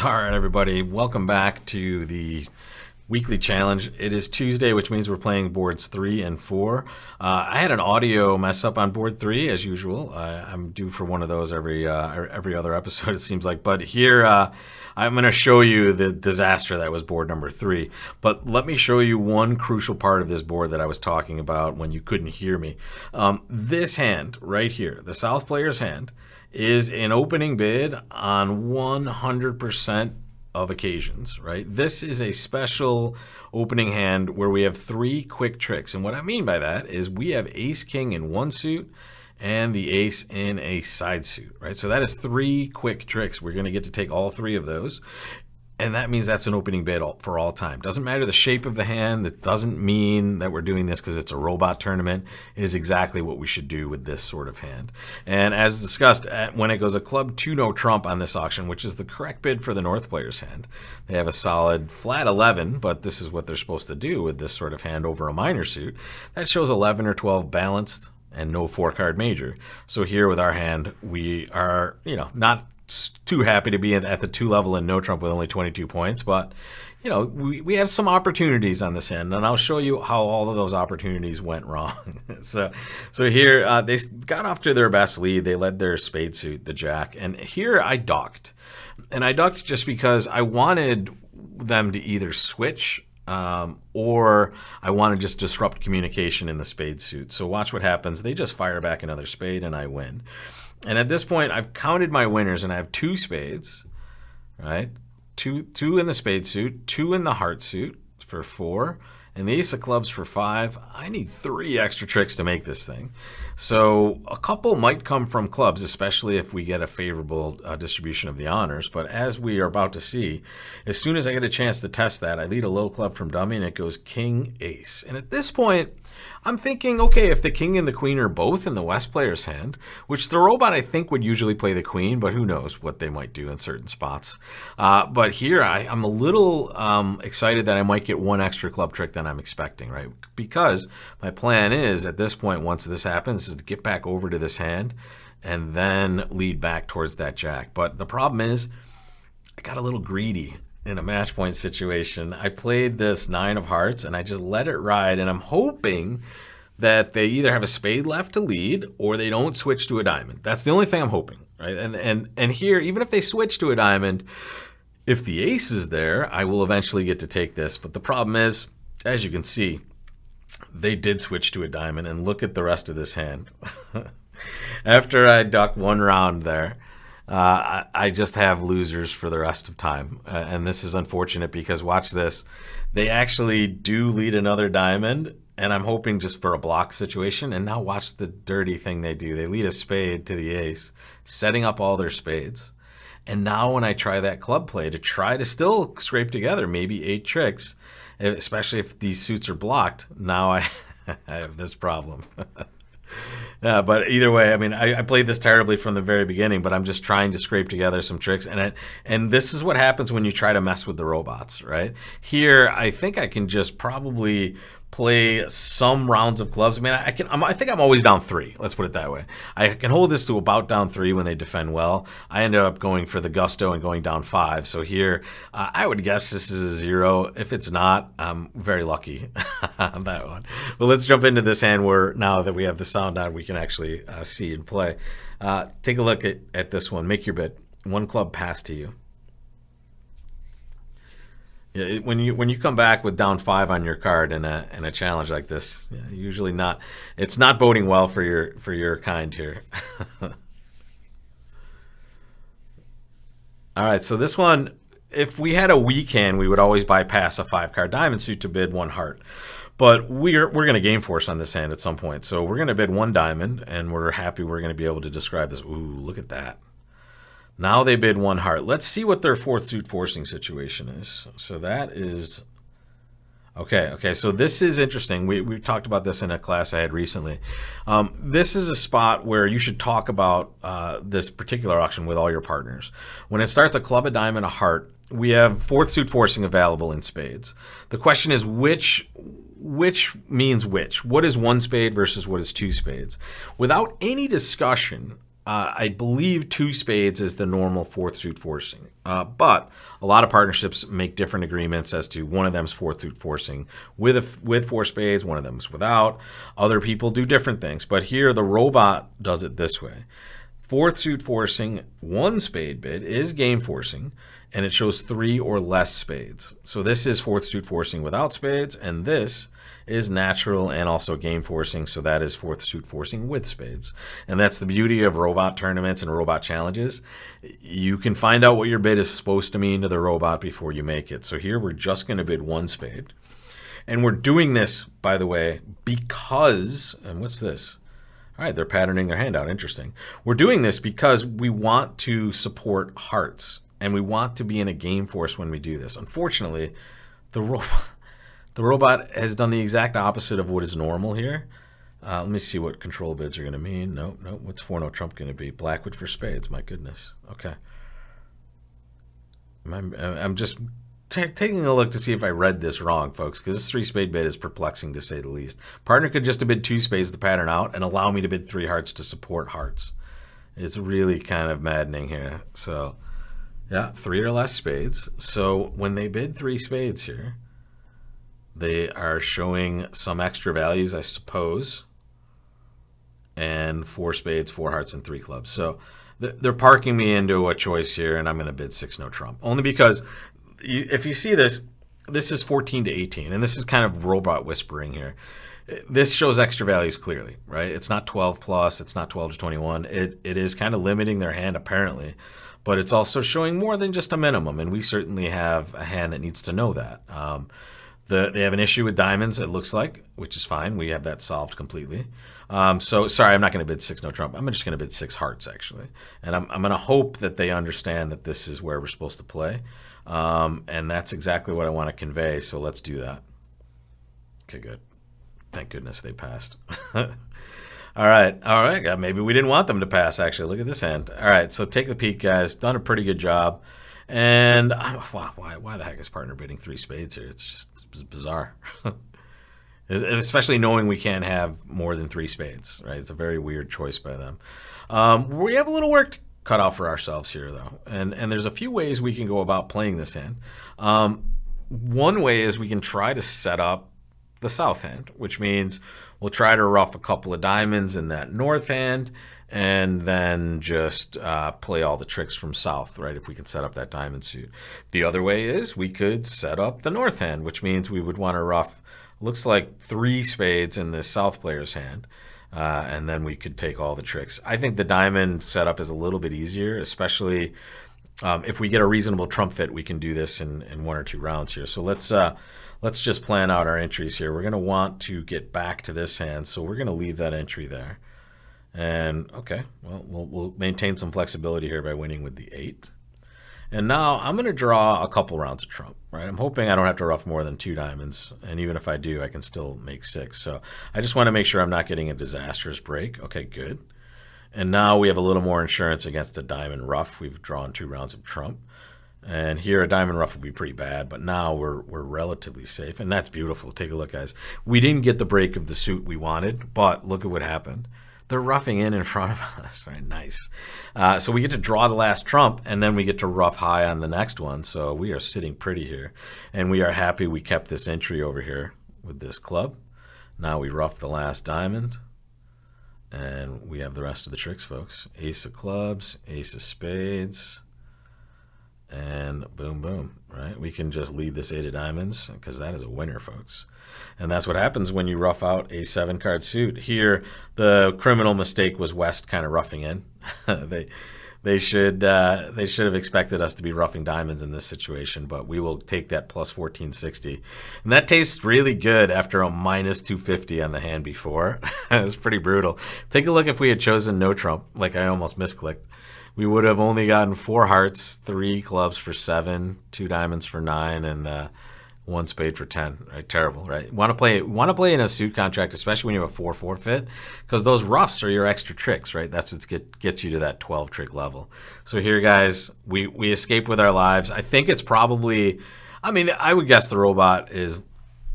All right, everybody, welcome back to the weekly challenge. It is Tuesday, which means we're playing boards 3 and 4. I had an audio mess up on board 3, as usual. I'm due for one of those every other episode, it seems like. But here, I'm going to show you the disaster that was board number 3. But let me show you one crucial part of this board that I was talking about when you couldn't hear me. This hand right here, the South player's hand, is an opening bid on 100% of occasions, right? This is a special opening hand where we have 3 quick tricks. And what I mean by that is we have ace king in one suit and the ace in a side suit, right? So that is 3 quick tricks. We're going to get to take all 3 of those. And that means that's an opening bid for all time. Doesn't matter the shape of the hand. That doesn't mean that we're doing this because it's a robot tournament. It is exactly what we should do with this sort of hand. And as discussed, when it goes a club 2 no trump on this auction, which is the correct bid for the North player's hand, they have a solid flat 11, but this is what they're supposed to do with this sort of hand over a minor suit. That shows 11 or 12 balanced and no 4-card major. So here with our hand, we are, not too happy to be at the 2 level and no trump with only 22 points, but we have some opportunities on this end, and I'll show you how all of those opportunities went wrong. so here they got off to their best lead. They led their spade suit, the jack, and here I docked, and I docked just because I wanted them to either switch or I want to just disrupt communication in the spade suit. So watch what happens. They just fire back another spade and I win. And at this point, I've counted my winners, and I have 2 spades, right? Two in the spade suit, 2 in the heart suit for 4, and the ace of clubs for 5. I need 3 extra tricks to make this thing. So a couple might come from clubs, especially if we get a favorable distribution of the honors. But as we are about to see, as soon as I get a chance to test that, I lead a low club from dummy, and it goes king, ace. And at this point, I'm thinking, okay, if the king and the queen are both in the West player's hand, which the robot I think would usually play the queen, but who knows what they might do in certain spots. But here I'm a little excited that I might get 1 extra club trick than I'm expecting, right? Because my plan is at this point, once this happens, is to get back over to this hand and then lead back towards that jack. But the problem is I got a little greedy in a match point situation. I played this 9 of hearts and I just let it ride, and I'm hoping that they either have a spade left to lead or they don't switch to a diamond. That's the only thing I'm hoping, right? And here, even if they switch to a diamond, if the ace is there, I will eventually get to take this. But the problem is, as you can see, they did switch to a diamond, and look at the rest of this hand. After I duck 1 round there, I just have losers for the rest of time. And this is unfortunate because watch this. They actually do lead another diamond, and I'm hoping just for a block situation. And now watch the dirty thing they do. They lead a spade to the ace, setting up all their spades. And now when I try that club play to try to still scrape together maybe 8 tricks, especially if these suits are blocked, now I have this problem. But either way, I mean, I played this terribly from the very beginning, but I'm just trying to scrape together some tricks. And this is what happens when you try to mess with the robots, right? Here, I think I can just probably play some rounds of clubs. I mean, I think I'm always down 3. Let's put it that way. I can hold this to about down 3 when they defend well. I ended up going for the gusto and going down 5. So here, I would guess this is a 0. If it's not, I'm very lucky on that one. But let's jump into this hand where now that we have the sound on, we can actually see and play. Take a look at this one. Make your bid. 1 club pass to you. When you come back with down 5 on your card in a challenge like this, usually not. It's not boding well for your kind here. All right, so this one, if we had a weak hand, we would always bypass a 5-card diamond suit to bid 1 heart. But we're going to game force on this hand at some point, so we're going to bid 1 diamond, and we're happy we're going to be able to describe this. Ooh, look at that. Now they bid 1 heart. Let's see what their 4th suit forcing situation is. So that is... Okay, so this is interesting. We talked about this in a class I had recently. This is a spot where you should talk about this particular auction with all your partners. When it starts a club, a diamond, a heart, we have 4th suit forcing available in spades. The question is which means which? What is 1 spade versus what is 2 spades? Without any discussion, I believe 2 spades is the normal 4th suit forcing. But a lot of partnerships make different agreements as to one of them's 4th suit forcing with 4 spades, one of them's without. Other people do different things. But here the robot does it this way. 4th suit forcing 1 spade bid is game forcing, and it shows 3 or less spades. So this is 4th suit forcing without spades, and this is natural and also game forcing, so that is 4th suit forcing with spades. And that's the beauty of robot tournaments and robot challenges. You can find out what your bid is supposed to mean to the robot before you make it. So here we're just going to bid 1 spade. And we're doing this, by the way, because, and what's this? All right, they're patterning their hand out. Interesting. We're doing this because we want to support hearts, and we want to be in a game force when we do this. Unfortunately, the robot has done the exact opposite of what is normal here. Let me see what control bids are going to mean. No. What's 4-no trump going to be? Blackwood for spades. My goodness. Okay. I'm just taking a look to see if I read this wrong, folks, because this 3-spade bid is perplexing to say the least. Partner could just have bid 2 spades to pattern out and allow me to bid 3 hearts to support hearts. It's really kind of maddening here. So, yeah, 3 or less spades. So when they bid 3 spades here, they are showing some extra values, I suppose, and 4 spades, 4 hearts, and 3 clubs. So they're parking me into a choice here, and I'm going to bid 6-no trump. Only because if you see this, this is 14 to 18, and this is kind of robot whispering here. This shows extra values clearly, right? It's not 12 plus, it's not 12 to 21. It is kind of limiting their hand apparently, but it's also showing more than just a minimum, and we certainly have a hand that needs to know that. They have an issue with diamonds, it looks like, which is fine. We have that solved completely. So sorry, I'm not going to bid 6-no trump. I'm just going to bid 6 hearts, actually. And I'm going to hope that they understand that this is where we're supposed to play. And that's exactly what I want to convey, so let's do that. Okay, good. Thank goodness they passed. All right. Maybe we didn't want them to pass, actually. Look at this hand. All right, so take the peek, guys. Done a pretty good job. And why the heck is partner bidding 3 spades here? It's bizarre. Especially knowing we can't have more than 3 spades, right? It's a very weird choice by them. We have a little work to cut out for ourselves here, though. And there's a few ways we can go about playing this hand. One way is we can try to set up the south hand, which means we'll try to ruff a couple of diamonds in that north hand, and then just play all the tricks from south, right, if we can set up that diamond suit. The other way is we could set up the north hand, which means we would want to ruff, looks like 3 spades in this south player's hand, and then we could take all the tricks. I think the diamond setup is a little bit easier, especially if we get a reasonable trump fit, we can do this in 1 or 2 rounds here. So let's just plan out our entries here. We're going to want to get back to this hand, so we're going to leave that entry there. And okay, well, we'll maintain some flexibility here by winning with the 8. And now I'm going to draw a couple rounds of trump, right? I'm hoping I don't have to ruff more than 2 diamonds, and even if I do, I can still make 6. So I just want to make sure I'm not getting a disastrous break. Okay, good. And now we have a little more insurance against a diamond ruff. We've drawn 2 rounds of trump. And here a diamond ruff would be pretty bad, but now we're relatively safe, and that's beautiful. Take a look, guys. We didn't get the break of the suit we wanted, but look at what happened. They're roughing in front of us, right? Nice. So we get to draw the last trump, and then we get to ruff high on the next one. So we are sitting pretty here, and we are happy we kept this entry over here with this club. Now we ruff the last diamond, and we have the rest of the tricks, folks. Ace of clubs, ace of spades, and boom, boom, right? We can just lead this 8 of diamonds because that is a winner, folks. And that's what happens when you rough out a 7-card suit. Here, the criminal mistake was West kind of roughing in. They should have expected us to be roughing diamonds in this situation, but we will take that plus 1460. And that tastes really good after a minus 250 on the hand before. It was pretty brutal. Take a look if we had chosen no trump, like I almost misclicked. We would have only gotten 4 hearts, 3 clubs for 7, 2 diamonds for 9, and 1 spade for 10. Right? Terrible, right? Want to play in a suit contract, especially when you have a 4-4 fit, because those roughs are your extra tricks, right? That's what gets you to that 12 trick level. So here, guys, we escaped with our lives. I think it's probably, I mean, I would guess the robot is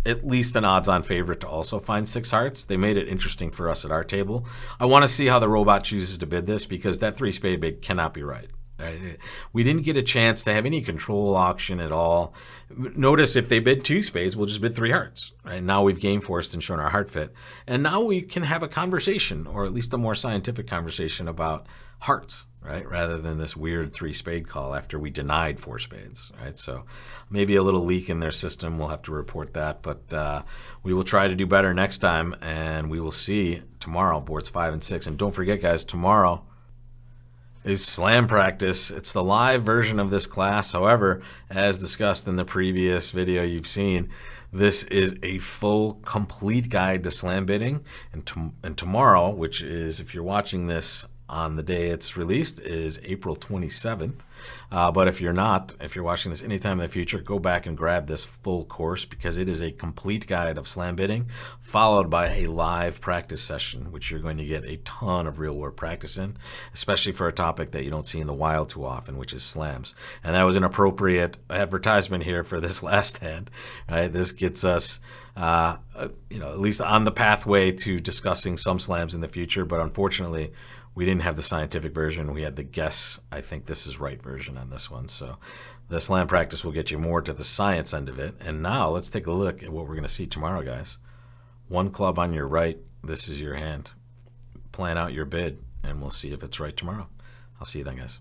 at least an odds-on favorite to also find 6 hearts. They made it interesting for us at our table. I want to see how the robot chooses to bid this, because that 3 spade bid cannot be right. We didn't get a chance to have any control auction at all. Notice if they bid 2 spades, we'll just bid 3 hearts. Right? Now we've game forced and shown our heart fit. And now we can have a conversation, or at least a more scientific conversation about hearts, right? Rather than this weird 3 spade call after we denied 4 spades, right? So maybe a little leak in their system. We'll have to report that, but we will try to do better next time, and we will see tomorrow, boards 5 and 6. And don't forget, guys, tomorrow is slam practice. It's the live version of this class. However, as discussed in the previous video you've seen, this is a full, complete guide to slam bidding. And tomorrow, which is, if you're watching this on the day it's released, is April 27th. But if you're not, if you're watching this anytime in the future, go back and grab this full course, because it is a complete guide of slam bidding, followed by a live practice session, which you're going to get a ton of real world practice in, especially for a topic that you don't see in the wild too often, which is slams. And that was an appropriate advertisement here for this last hand, right? This gets us at least on the pathway to discussing some slams in the future, but unfortunately we didn't have the scientific version. We had the guess, I think this is right version on this one. So the slam practice will get you more to the science end of it. And now let's take a look at what we're going to see tomorrow, guys. 1 club on your right. This is your hand. Plan out your bid, and we'll see if it's right tomorrow. I'll see you then, guys.